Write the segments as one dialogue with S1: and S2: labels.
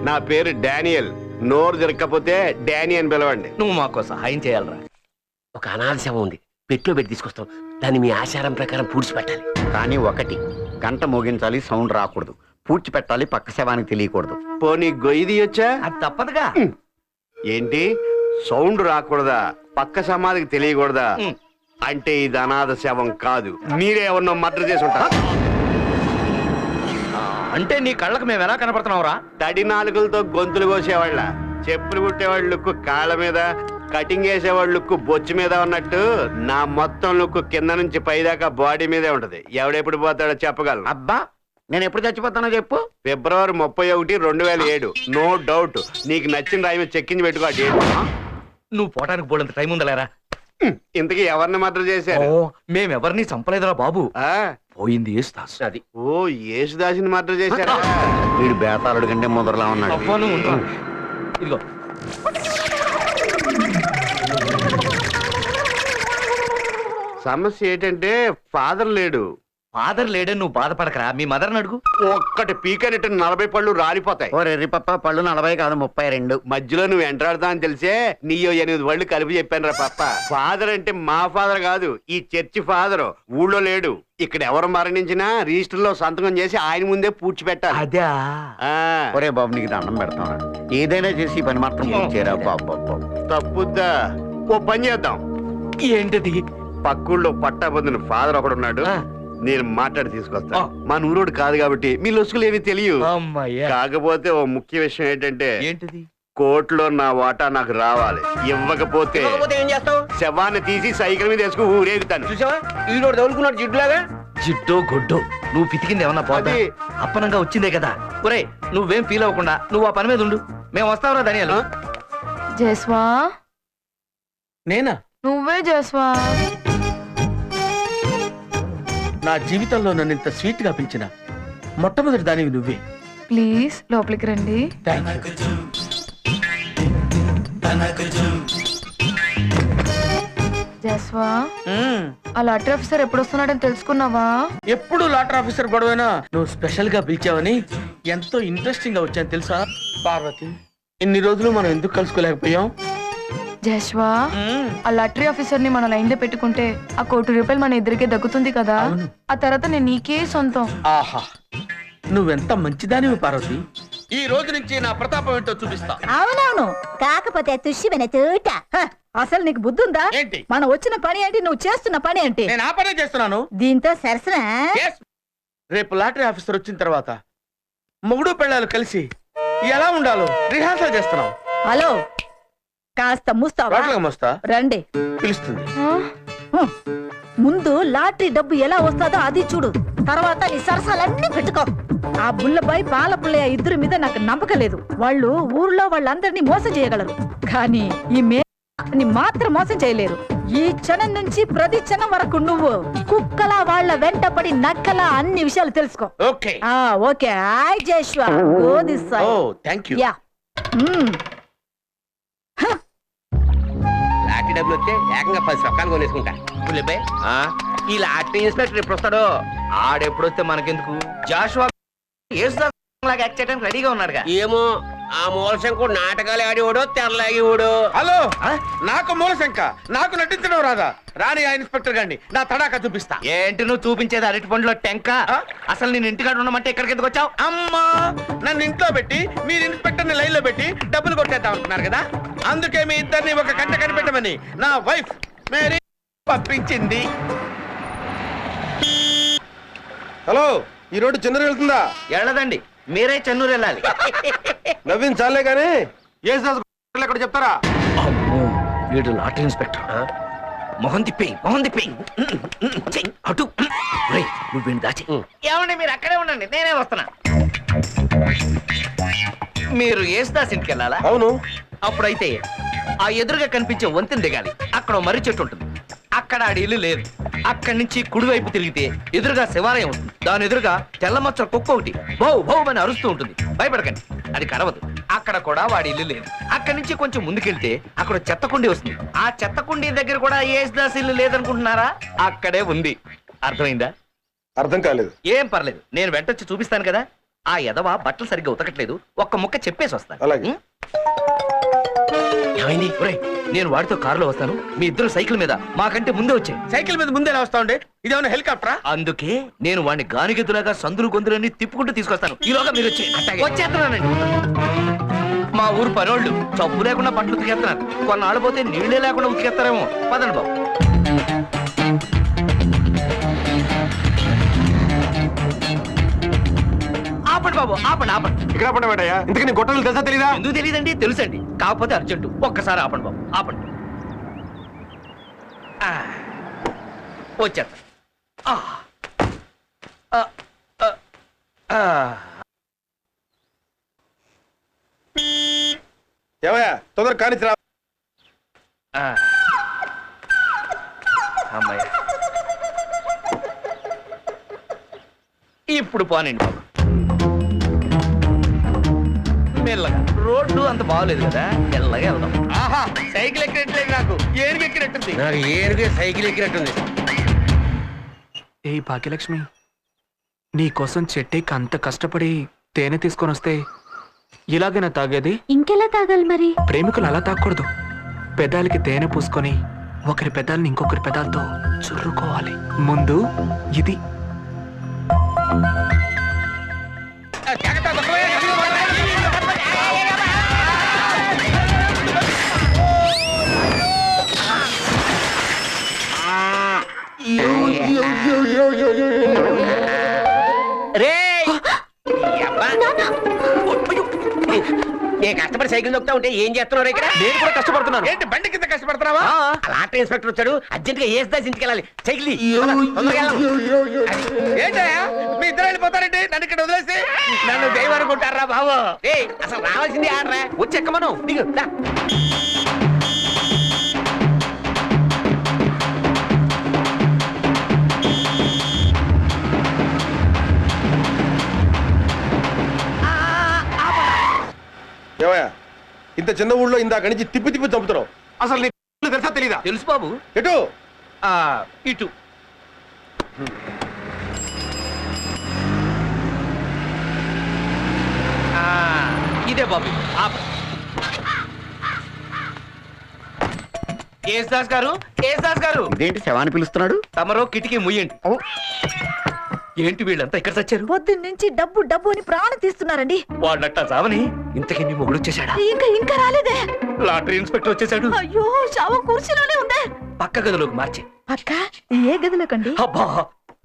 S1: నా పేరు డానియల్. నోరు తిరగకపోతే డానీ అని పిలవండి.
S2: నువ్వు మాకు సహాయం చేయాలరా.
S3: ఒక అనాథ శవం ఉంది, పెట్లో పెట్టి తీసుకొస్తాం. దాన్ని మీ ఆచారం ప్రకారం పూడ్చిపెట్టాలి.
S4: కానీ ఒకటి, గంట మోగించాలి, సౌండ్ రాకూడదు. పూడ్చిపెట్టాలి, పక్క శవానికి తెలియకూడదు.
S1: పోనీ గొయ్యి తీయొచ్చా?
S2: అది తప్పదుగా.
S1: ఏంటి సౌండ్ రాకూడదా, పక్క సమాధికి తెలియకూడదా? అంటే ఇది అనాథ శవం కాదు, మీరేమన్నా మర్డర్ చేసి ఉంటారు.
S2: అంటే నీ కళ్ళకు మేము ఎలా కనపడుతున్నావురా?
S1: తడి నాలుగులతో గొంతులు కోసేవాళ్ళ, చెప్పులు కుట్టేవాళ్ళ లుక్కు కాళ్ళ మీద, కటింగ్ వేసేవాళ్ళ లుక్కు బొచ్చు మీద ఉన్నట్టు నా మొత్తం లుక్కు కింద నుంచి పైదాకా బాడీ మీదే ఉంటది. ఎవడెప్పుడు పోతాడో చెప్పగలను.
S4: అబ్బా, నేను ఎప్పుడు చచ్చిపోతానో చెప్పు.
S1: ఫిబ్రవరి 31, 2007. No doubt. నీకు నచ్చిన రాయి మీద చెక్కించి పెట్టుకో ఆ డేట్.
S2: నువ్వు పోటానికి బోడంత టైం ఉందలేరా?
S1: ఇంతకీ ఎవరిని మర్డర్ చేశారు?
S2: మేమెవరిని చంపలేదురా బాబు. పోయింది యేసుదాస్.
S3: అది
S1: ఓ యేసుదాసిని మర్డర్ చేశారా?
S4: వీడు బేతాళుడి కంటే ముదరలా ఉన్నాడు.
S2: ఇదిగో
S1: సమస్య ఏంటంటే ఫాదర్ లేడు.
S2: ఫాదర్ లేడని నువ్వు బాధపడకరా, మీ మదర్ని అడుగు.
S1: ఒక్కటి పీకనిట్టు 40 పళ్ళు రాలిపోతాయి.
S4: ఓ రెర్రిపప్ప, పళ్ళు 40 కాదు 32.
S1: మధ్యలో నువ్వు ఎంటాడుతా అని తెలిసే నీయో 8 పళ్ళు కలిపి చెప్పాను రా పప్ప. ఫాదర్ అంటే మా ఫాదర్ కాదు, ఈ చర్చి ఫాదర్. ఊళ్ళో లేడు. ఇక్కడ ఎవరు మరణించినా రిజిస్టర్ లో సంతకం చేసి ఆయన ముందే పూడ్చిపెట్టాలి.
S2: అదే.
S4: ఒరే బాబు, నీకు దండం పెడతాను, ఏదైనా చేసి ఈ పని మాత్రం చేరా బాబు.
S1: తప్పుద్దా? ఓ పని చేద్దాం.
S2: ఏంటది?
S1: పక్కూళ్ళో పట్టా పొందిన ఫాదర్ ఒకడున్నాడు, నేను మాట్లాడి తీసుకొస్తా. మా నూరోడు కాదు కాబట్టి మీ లొసుకులు ఏమీ తెలియదు. కాకపోతే ఓ ముఖ్య విషయం ఏంటంటే,
S2: ఏంటిది?
S1: కోర్టులో నా వాటా నాకు రావాలి. ఇవ్వకపోతే
S3: ఏం చేస్తావు?
S1: శవాన్ని తీసి సైకిల్ మీద వేసుకుని ఊరేగుతాను.
S3: చూసావా, ఈరోడు తగులుకున్నాడు జిడ్డులాగా.
S2: జిడ్డో గొడ్డో నువ్వు పితికింది ఏమన్నా పోతే అప్పనంగా వచ్చిందే కదా. ఒరే, నువ్వేం ఫీల్ అవ్వకుండా నువ్వు ఆ పని మీద ఉండు, మేము వస్తావురా ధనియాలు.
S5: జస్వా,
S6: నేనా?
S5: నువ్వే జస్వా.
S6: నా జీవితంలో నన్ను ఇంత స్వీట్ గా పెంచిన మొట్టమొదటి దానివి నువ్వే.
S5: ప్లీజ్ లోపలికి రండి. జస్వా, ఆ లాటరీ ఆఫీసర్ ఎప్పుడు వస్తున్నాడని తెలుసుకున్నావా?
S6: ఎప్పుడు లాటరీ ఆఫీసర్ గొడవైనా నువ్వు స్పెషల్ గా పిలిచావని ఎంతో ఇంట్రెస్టింగ్ గా వచ్చాను తెలుసా. పార్వతి, ఇన్ని రోజులు మనం ఎందుకు కలుసుకోలేకపోయాం?
S5: జస్వా, ఆ లాటరీ ఆఫీసర్ ని మన లైన్ లో పెట్టుకుంటే ఆ ₹1,00,00,000 మన ఎదురుకే దక్కుతుంది కదా. ఆ తర్వాత నేను నీకే సొంతం.
S6: ఆహా, నువ్వెంత మంచిదానివి పార్వతి. ఈ రోజు నుంచి నా ప్రతాపం ఏంటో చూపిస్తా.
S7: అవునవును, కాకపోతే తుష్యమైన తూట. అసలు నీకు బుద్ధి ఉందా?
S6: ఏంటి?
S7: మనం వచ్చిన పని ఏంటి, నువ్వు చేస్తున్న పని ఏంటి?
S6: నేను ఆ పనే చేస్తున్నాను.
S7: దీంతో సరసన
S6: రేపు లాటరీ ఆఫీసర్ వచ్చిన తర్వాత మొగుడు పెళ్ళాలు కలిసి ఎలా ఉండాలో రిహార్సల్ చేస్తున్నాం.
S7: హలో, కాస్త మూస్తావా?
S6: మోస్తా
S7: రండి.
S6: పిలుస్తుంది.
S7: ముందు లాటరీ డబ్బు ఎలా వస్తుందో అది చూడు, తర్వాత నీ సరసాలన్నీ పెట్టుకో. ఆ బుల్లబాయ్ పాల పుల్లయ్య ఇద్దరి మీద నాకు నమ్మకం లేదు. వాళ్ళు ఊర్లో వాళ్ళందరినీ మోసం చేయగలరు, కానీ ఈ ని మాత్రం మోసం చేయలేరు. ఈ క్షణం నుంచి ప్రతి క్షణం వరకు నువ్వు కుక్కలా వాళ్ళ వెంటపడి నక్కలా అన్ని విషయాలు తెలుసుకో.
S6: Okay
S7: okay. ఐ జేష్వా, go this side.
S6: Oh thank you.
S7: Yeah.
S3: Lottery డబ్బులు వస్తే ఏకంగా 10 రకాలు కొనేసుకుంటా.
S2: ఈ లాటరీ ఇన్స్పెక్టర్ ఎప్పుడు వస్తాడో? ఆడెప్పుడు వస్తే మనకెందుకు? జాషువా యేసుదాస్ లాగా యాక్ట్ చేయడానికి రెడీగా ఉన్నాడుగా.
S3: ఏమో, ఆ మూలశంకుడు నాటకాలు ఆడేవాడో తెరలాగేవాడు.
S6: హలో, నాకు మూలశంక, నాకు నటించడం రాదా? రాని ఆ ఇన్స్పెక్టర్ గారిని నా తడాకా చూపిస్తా.
S2: ఏంటి నువ్వు చూపించేది? అరటి పండులో టెంక. అసలు నేను ఇంటికాడ ఉండమంటే ఎక్కడికి ఎందుకు వచ్చావు?
S6: అమ్మా, నన్ను ఇంట్లో పెట్టి మీరు ఇన్స్పెక్టర్ ని లైన్ లో పెట్టి డబ్బులు కొట్టేద్దాం అనుకున్నారు కదా. అందుకే మీ ఇద్దరిని ఒక గంట కనిపెట్టమని నా వైఫ్ మేరీ పంపించింది.
S8: హలో, ఈ రోడ్డు చెన్నూరు వెళ్తుందా?
S2: వెళ్ళదండి, మీరే చెన్నూరు వెళ్ళాలి.
S8: నవ్వింది చాలే కానీ ఎక్కడ చెప్తారా?
S2: అమ్మో, వీడు లాటరీ ఇన్స్పెక్టర్. మొహం తిప్పి అటు. నువ్వు వీడిని దాచి. ఏమండి, మీరు అక్కడే ఉండండి, నేనే వస్తున్నా. మీరు యేసుదాస్ ఇంటికి వెళ్ళాలా?
S8: అవును.
S2: అప్పుడైతే ఆ ఎదురుగా కనిపించే వంతెన దిగాలి. అక్కడ మర్రి చెట్టు ఉంటుంది, అక్కడ ఆడి ఇల్లు లేదు. అక్కడి నుంచి కుడివైపు తిరిగితే ఎదురుగా శివాలయం ఉంటుంది. దాని ఎదురుగా తెల్లమచ్చ కుక్క ఒకటి భౌ భౌ అని అరుస్తూ ఉంటుంది. భయపడకండి, అది కరవదు. అక్కడ కూడా వాడి ఇల్లు లేదు. అక్కడి నుంచి కొంచెం ముందుకెళ్తే అక్కడ చెత్త కుండీ వస్తుంది. ఆ చెత్త కుండీ దగ్గర కూడా యేసుదాస్ ఇల్లు లేదనుకుంటున్నారా? అక్కడే ఉంది. అర్థమైందా?
S8: అర్థం కాలేదు.
S2: ఏం పర్లేదు, నేను వెంటొచ్చి చూపిస్తాను కదా. ఆ ఎదవ బట్టలు సరిగ్గా ఉతకట్లేదు, ఒక్క ముక్క చెప్పేసి వస్తాను.
S8: అలాగే.
S2: ఉం?
S3: ఏమైంది?
S2: ఒరేయ్, నేను వాడితో కారులో వస్తాను, మీ ఇద్దరు సైకిల్ మీద మాకంటే ముందే వచ్చాయి.
S6: సైకిల్ మీద ముందే ఎలా వస్తా ఉండే? ఇదేమన్నా హెలికాప్టరా?
S2: అందుకే నేను వాడిని గానిగెద్దులాగా సందులు గొంతులన్నీ తిప్పుకుంటూ తీసుకొస్తాను. ఈలోగా మీరు వచ్చి వచ్చేస్తున్నానండి. మా ఊరు పనోళ్ళు చప్పు లేకుండా బట్టలు ఉతికేస్తున్నారు. కొన్నాళ్ళు పోతే నీళ్లే లేకుండా ఉతికేస్తారేమో. పదండి బాబు. ఆపండి బాబు, ఆపండి ఆపండి.
S8: ఇక్కడ పడబెట్టయ్యా, ఇంతకీ నీ గొట్టలు తెలుసా తెలీదా?
S2: ఎందుకు తెలియదండి? తెలుసండి, కాకపోతే అర్జెంటు. ఒక్కసారి ఆపండి బాబు, ఆపండి. ఆ, వచ్చేస్తా. ఆ, ఆ, ఆ, ఆ.
S8: ఏమయ్యా తొందర కానిచ్చిరా.
S2: ఆ. అమ్మాయి ఇప్పుడు పోనండి బాబు, మెల్లగా. రోడ్డు అంత బాగోలేదు కదా, మెల్లగా వెళ్దాం.
S6: ఆహా, సైకిల్ ఎక్కినట్లేదు, నాకు ఏనుగు ఎక్కినట్టుంది.
S3: నాకు ఏరుగా సైకిల్ ఎక్కినట్టుంది.
S9: ఏ భాగ్యలక్ష్మి, నీ కోసం చెట్టేకి అంత కష్టపడి తేనె తీసుకొని వస్తే ఇలాగైనా తాగేది?
S7: ఇంకెలా తాగాలి మరి?
S9: ప్రేమికులు అలా తాగకూడదు. పెదాలకి తేనె పూసుకొని ఒకరి పెదాలని ఇంకొకరి పెదాలతో చుర్రుకోవాలి. ముందు ఇది.
S6: జాగ్రత్త, తక్కువే, అదిగో పడరా.
S3: నేను కష్టపడి సైకిల్ దొక్కుతా ఉంటే ఏం చేస్తున్నారు ఇక్కడ?
S9: నేను కూడా కష్టపడుతున్నాను.
S6: ఏంటి బండి కింద కష్టపడుతున్నావా?
S3: లాటరీ ఇన్స్పెక్టర్ వచ్చాడు, అర్జెంట్ గా ఏస్ దాసి ఇంటికి వెళ్ళాలి. సైకిల్ తీ. తొందరగా వెళ్దాం.
S6: ఏంటయ్యా మీ ఇద్దరు వెళ్ళిపోతారండి నన్ను ఇక్కడ వదిలేసి? నన్ను దైవం అనుకుంటారా బాబు?
S3: ఏయ్, అసలు రావాల్సింది ఆడరా.
S2: వచ్చి ఎక్కమను.
S3: దిగు, దా.
S8: ఏమయ్యా ఇంత చిన్న ఊళ్ళో ఇందాక నుంచి తిప్పి తిప్పి చంపుతున్నావు. అసలు నీకు తెలుసా తెలీదా?
S2: తెలుసు బాబు.
S8: ఎటు?
S2: ఆ, ఇటు. ఆ, ఇదే బాబు. ఏసుదాస్ గారు, ఏసుదాస్ గారు,
S4: ఇదేంటి శవాన్ని పిలుస్తున్నాడు?
S2: తమరో కిటికీ ముయ్యండి. ఏంటి వీళ్ళంతా ఇక్కడ చచ్చారు?
S7: పొద్దున్నుంచి డబ్బు డబ్బు అని ప్రాణం తీస్తున్నారండి.
S2: వాడినట్ట చావని ఇంతకీ నీ మొగుడు వచ్చేసాడా?
S7: ఇంకా రాలేదే.
S2: లాటరీ ఇన్స్పెక్టర్ వచ్చేసాడు.
S7: అయ్యో, శవం కుర్చీలోనే ఉందే.
S2: పక్క గదిలోకి మార్చి.
S7: అక్క, ఏ గదిలోకండి?
S2: అబ్బా,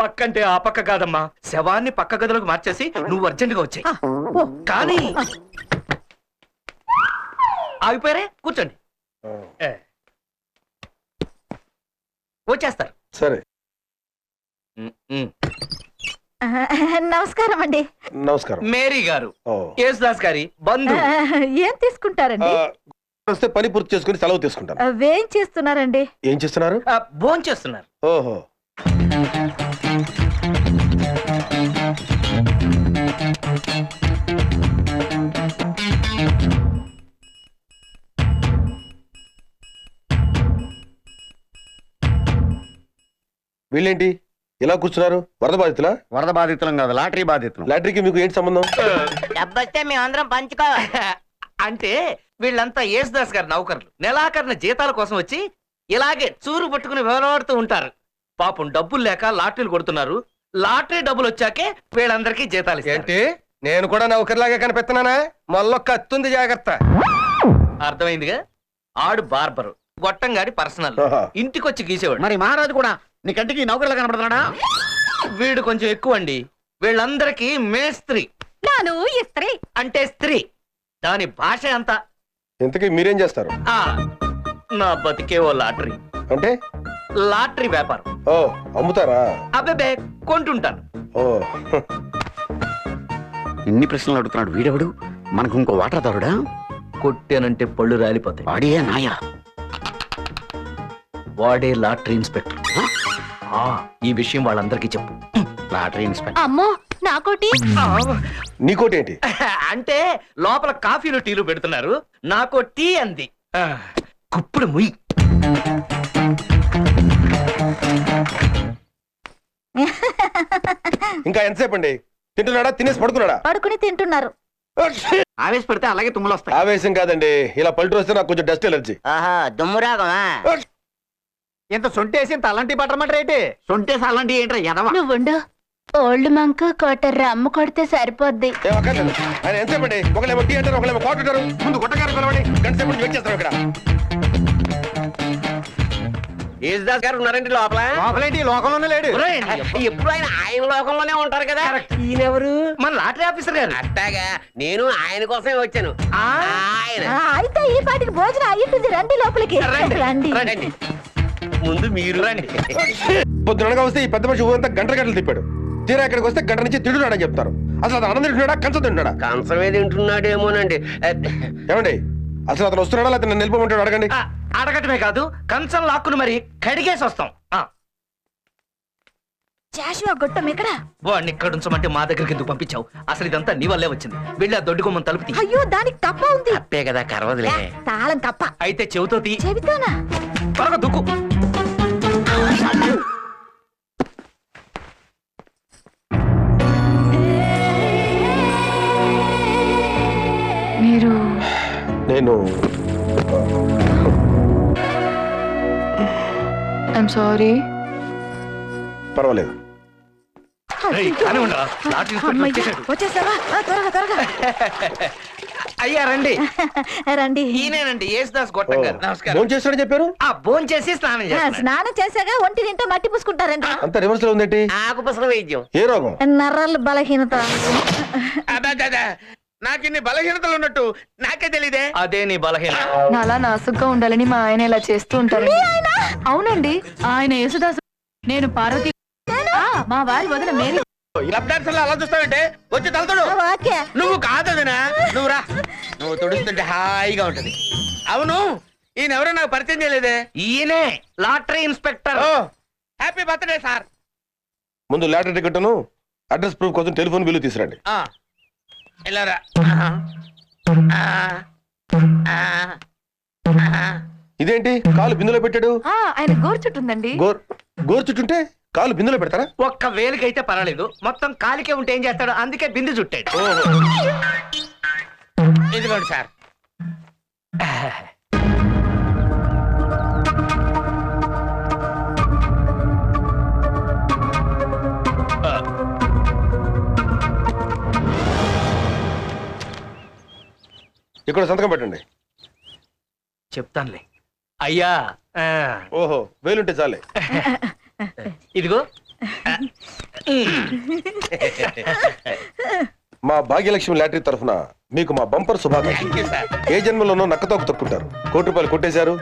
S2: పక్కంటే ఆ పక్క కాదమ్మా, శవాన్ని పక్క గదిలోకి మార్చేసి నువ్వు అర్జెంటుగా వచ్చాయి. కానీ ఆగిపోయారే, కూర్చోండి. ఏ. వచ్చేస్తారు.
S8: సరే,
S7: నమస్కారం అండి.
S8: నమస్కారం.
S2: మేరీ గారు,
S8: ఓ.
S2: యేసుదాస్ గారి బంధు.
S7: ఏం తీసుకుంటారండి?
S8: వస్తే పని పూర్తి చేసుకుని సెలవు తీసుకుంటాను.
S7: వేం చేస్తున్నారండి?
S8: ఏం చేస్తున్నారు?
S2: భోంచేస్తున్నారు.
S8: ఓహో. వీళ్ళేంటి ఇలా కూర్చున్నారు? వరద బాధితులా?
S4: వరద బాధితులం కాదు, లాటరీ బాధితులం.
S8: లాటరీకి మీకు ఏంటి సంబంధం?
S3: డబ్బొస్తే మేమందరం పంచుకోవాలి.
S2: అంటే వీళ్ళంతా యేసుదాస్ గారి నౌకర్లు. నెలాఖరిన జీతాల కోసం వచ్చి ఇలాగే చూరు పట్టుకుని వేలాడుతూ ఉంటారు. పాపం డబ్బులు లేక లాటరీలు కొడుతున్నారు. లాటరీ డబ్బులు వచ్చాకే వీళ్ళందరికీ జీతాలు ఇస్తారు.
S8: ఏంటి నేను కూడా నౌకర్లాగా కనిపిస్తున్నానా? మళ్ళీ కత్తుంది, జాగ్రత్త.
S2: అర్థమైందిగా? ఆడు బార్బరు, గొట్టంగాడి పర్సనల్.
S8: ఆహా.
S2: ఇంటికొచ్చి గీసేవాడు.
S4: మరి మహారాజు కూడా నీ కంటికి నౌకర్లా కనపడుతున్నాడా?
S2: వీడు కొంచెం ఎక్కువ అండి. వీళ్ళందరికీ మేస్త్రి.
S7: నాను ఇస్త్రీ.
S2: అంటే స్త్రీ. దాని భాష అంతా.
S8: ఇంతకీ మీరేం చేస్తారు?
S2: ఆ, నా బతికే ఓ లాటరీ.
S8: అంటే?
S2: లాటరీ వ్యాపారం.
S8: ఓ, అమ్ముతారా?
S2: అబ్బే, కొంటుంటాను.
S8: ఓ.
S4: ఇన్ని ప్రశ్నలు అడుగుతున్నాడు వీడెవడు? మనకు ఇంకో వాటాదారుడా?
S2: కొట్టానంటే పళ్ళు రాలిపోతాయి.
S4: వాడే నాయ.
S2: వాడే లాటరీ ఇన్స్పెక్టర్. ఆ, ఈ విషయం వాళ్ళందరికీ చెప్పు.
S4: Lottery inspector.
S7: అమ్మో, నాకోటి.
S8: నీకోటేంటి?
S2: అంటే లోపల కాఫీలు టీలు పెడుతున్నారు, నాకో టీ అంది. కుప్పుడు ముయ్.
S8: ఇంకా ఎంతసేపు అండి? తింటున్నాడా తినేసి పడుకున్నాడా
S7: పడుకుని తింటున్నారు.
S4: ఆవేశపడితే అలాగే తుమ్ములు వస్తాయి.
S8: ఆవేశం కాదండి, ఇలా పల్టు వస్తే నాకు కొంచెం డస్ట్ ఎలర్జీ.
S4: ఆహా దుమ్మురాగమా? ఇంత సొంటేసి ఇంత అలాంటి పట్టమంటారేంటి? సొంటేసి అలాంటి ఏంట్రా ఎదవా?
S5: నువ్వుండు. ఓల్డ్ మంక్ కోటర్ రమ్ము కొడితే సరిపోద్ది.
S8: ఏమక్కర్లేదు. ఆయన ఎంతసేపు అండి, ఒకళ్ళేమో టీ అంటారు, ఒకళ్ళేమో కాఫీ అంటారు. ముందు గుట్టగారు కొలవండి, గంట సేపు నుంచి వెయిట్ చేస్తాం ఇక్కడ.
S1: యేసుదాస్ గారు ఉన్నారండి లోపల.
S4: లోపలేంటి లోకంలోనే లేడు.
S1: ఎప్పుడు ఆయన లోకంలోనే ఉంటారు కదా. ఈయనెవరు?
S2: మన లాటరీ ఆఫీసర్ గారు.
S1: అట్టాగా నేను ఆయన కోసమే వచ్చాను. ఆయన
S7: అయితే ఈ పాటికి భోజనం అయ్యింది. రండి లోపలికి రండి.
S1: రండి. ముందు మీరు రండి.
S8: పొద్దునగా వస్తే ఈ పెద్ద మనిషి ఊరంతా గంటలు తిప్పాడు. తీరా ఇక్కడికి వస్తే గంట నుంచి తింటున్నాడని చెప్తారు. అసలు అతను అన్నం తింటున్నాడా కంచం తింటున్నాడా?
S1: కంచమే తింటున్నాడేమోనండి.
S8: ఏమండి అసలు అతను వస్తున్నాడా లేకపోతే నన్ను నిలిపోమంటాడు? అడగండి.
S2: అడగటమే కాదు, కంచం లాక్కుని మరి కడిగేసి వస్తాం.
S7: జాషువా గొట్టం ఎక్కడ?
S2: వాడిని ఇక్కడ ఉంచమంటే మా దగ్గరికి ఎందుకు పంపించావు? అసలు ఇదంతా నీ వల్లే వచ్చింది. వెళ్ళి ఆ దొడ్డు గుమ్మం తలుపు తీ.
S7: అయ్యో దానికి కప్ప ఉంది.
S3: అప్పే కదా కరవదులే.
S7: తాళం కప్ప.
S2: అయితే చెవితో తీ.
S7: చెబుతానా?
S2: త్వరగా దుక్కు.
S5: మీరు
S8: నేను
S5: ఐఎమ్ సారీ.
S8: పర్వాలేదు.
S2: ఏయ్, కానివ్వండిరా. లాటరీ ఇన్స్పెక్టర్
S7: అమ్మయ్య,
S2: వచ్చేసాడు.
S7: వచ్చేసావా? త్వరగా త్వరగా
S2: అయ్యా రండి.
S7: రండి.
S2: ఈయనేనండి యేసుదాస్ గొట్టం గారు. నమస్కారం.
S8: ఫోన్ చేస్తాడని చెప్పారు.
S2: భోంచేసి స్నానం చేస్తాను.
S7: స్నానం చేశాక ఒంటి నింటో మట్టి పూసుకుంటారండి.
S8: అంత రివర్స్ లో ఉందేంటి?
S1: ఆకుపసల వైద్యం.
S8: ఏ రోగం?
S7: నర్రలు బలహీనత.
S6: నాకు ఇన్ని బలహీనతలు ఉన్నట్టు నాకే తెలీదే.
S2: అదే నీ బలహీన.
S5: నాలా నాసుగ్గా ఉండాలని మా ఆయన ఇలా చేస్తూ ఉంటారు. అవునండి, ఆయన యేసుదాసు, నేను పార్వతి. మా వారి వదిన మేరీ.
S6: లబ్డార్సంలో అలా చూస్తావంటే వచ్చి తలతడు.
S7: ఓకే.
S6: నువ్వు కాదదినా, నువ్వు రా. నువ్వు తుడుస్తుంటే హాయిగా ఉంటది. అవును, ఈయన ఎవరో నాకు పరిచయం చేయలేదే.
S2: ఈయనే లాటరీ ఇన్స్పెక్టర్.
S6: ఓ హ్యాపీ బర్త్డే సార్.
S8: ముందు లాటరీ టికెట్ను అడ్రస్ ప్రూఫ్ కోసం టెలిఫోన్ బిల్లు తీసుకురండి.
S6: వెళ్ళారా?
S8: ఇదేంటి కాలు బిందులో పెట్టాడు?
S5: ఆయన గోరు చుట్టుందండి.
S8: గోరు చుట్టుంటే కాలు బిందులో పెడతారా?
S2: ఒక్క వేలికైతే పర్వాలేదు, మొత్తం కాలికే ఉంటే ఏం చేస్తాడు? అందుకే బిందు చుట్టాడు.
S6: ఇదిగోండి సార్.
S8: ఇక్కడ సంతకం పెట్టండి.
S2: చెప్తానులే అయ్యా.
S8: ఓహో వేలుంటే చాలే.
S2: ఇదిగో.
S8: మా భాగ్యలక్ష్మి లాటరీ తరఫున మీకు మా బంపర్ శుభాకాంక్షలు. ఏ జన్మలోనో నక్కతోక తొక్కుంటారు. ₹1 కొట్టేశారు,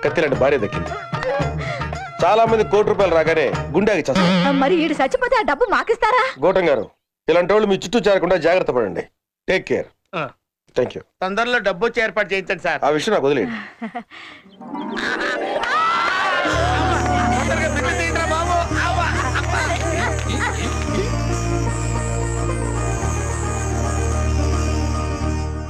S8: కత్తిలాంటి భార్య దక్కింది. చాలా మంది ₹1 రాగానే గుండెకి చేస్తారు.
S7: మరి ఈడు చచ్చిపోతే ఆ డబ్బు మాకిస్తారా?
S8: గౌటం గారు, ఇలాంటి వాళ్ళు మీ చుట్టూ చేరకుండా జాగ్రత్త పడండి. Take care. Thank you.
S6: తొందరలో డబ్బు వచ్చి ఏర్పాటు చేయించండి సార్.
S8: ఆ విషయం నాకు వదిలేయండి.